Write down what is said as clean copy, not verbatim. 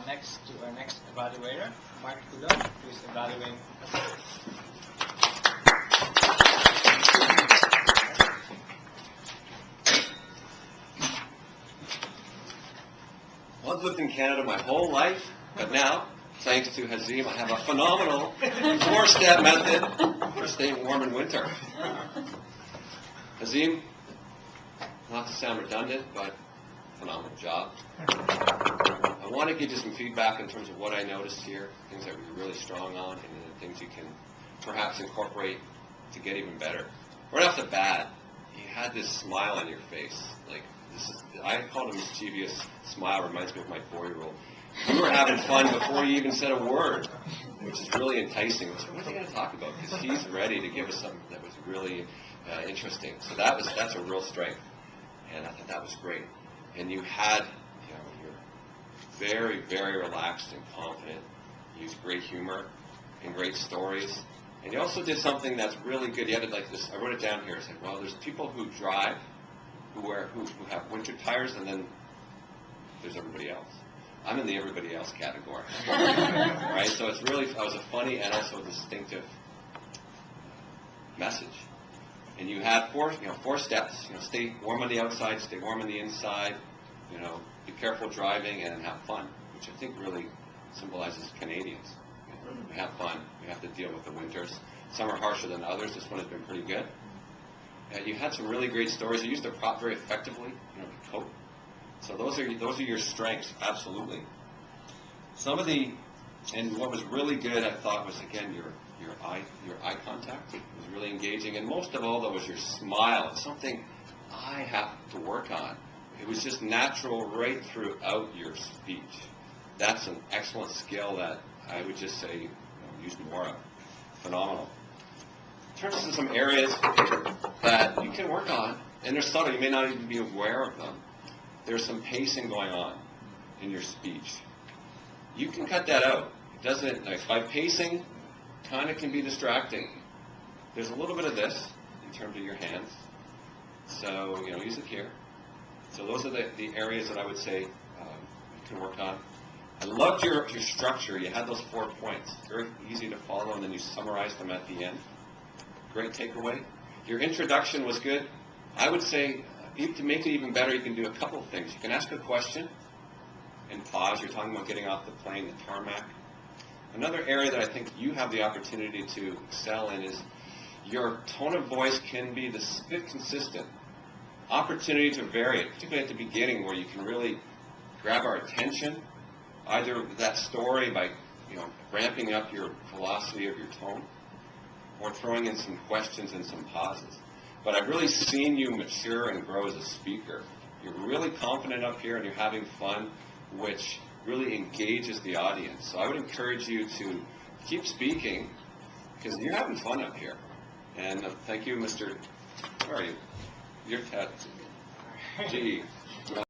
next to our next evaluator, Mark Kudo, who is evaluating. Well, I've lived in Canada my whole life, but now, thanks to Hazim, I have a phenomenal 4-step method for staying warm in winter. Hazim, not to sound redundant, but phenomenal job. I want to give you some feedback in terms of what I noticed here, things that we're really strong on, and then things you can perhaps incorporate to get even better. Right off the bat, you had this smile on your face. Like, I called it a mischievous smile, reminds me of my 4-year-old. You were having fun before you even said a word, which is really enticing. What are they going to talk about? Because he's ready to give us something that was really interesting. So that's a real strength, and I thought that was great. And you had, you're very, very relaxed and confident. You used great humor and great stories. And you also did something that's really good. You had it like this. I wrote it down here. I said, well, there's people who drive, who have winter tires, and then there's everybody else. I'm in the everybody else category. Right? So it was a funny and also a distinctive message. And you had 4 steps. Stay warm on the outside, stay warm on the inside. Be careful driving and have fun, which I think really symbolizes Canadians. We have fun. We have to deal with the winters. Some are harsher than others. This one has been pretty good. You had some really great stories. You used the prop very effectively. The coat. So those are your strengths, absolutely. And what was really good, I thought, was again your eye contact. It was really engaging, and most of all, though, was your smile. It's something I have to work on. It was just natural right throughout your speech. That's an excellent skill that I would just say use more of. Phenomenal. In terms of some areas that you can work on, and they're subtle, you may not even be aware of them. There's some pacing going on in your speech. You can cut that out. It doesn't, by pacing, kind of can be distracting. There's a little bit of this in terms of your hands. So, use it here. So those are the areas that I would say you can work on. I loved your structure. You had those 4 points. Very easy to follow, and then you summarized them at the end. Great takeaway. Your introduction was good. I would say, to make it even better, you can do a couple of things. You can ask a question and pause. You're talking about getting off the plane, the tarmac. Another area that I think you have the opportunity to excel in is your tone of voice can be a bit consistent. Opportunity to vary it, particularly at the beginning, where you can really grab our attention, either that story by ramping up your velocity of your tone, or throwing in some questions and some pauses. But I've really seen you mature and grow as a speaker. You're really confident up here and you're having fun, which really engages the audience. So I would encourage you to keep speaking because you're having fun up here. And thank you, Mr. Where are you? You're GE.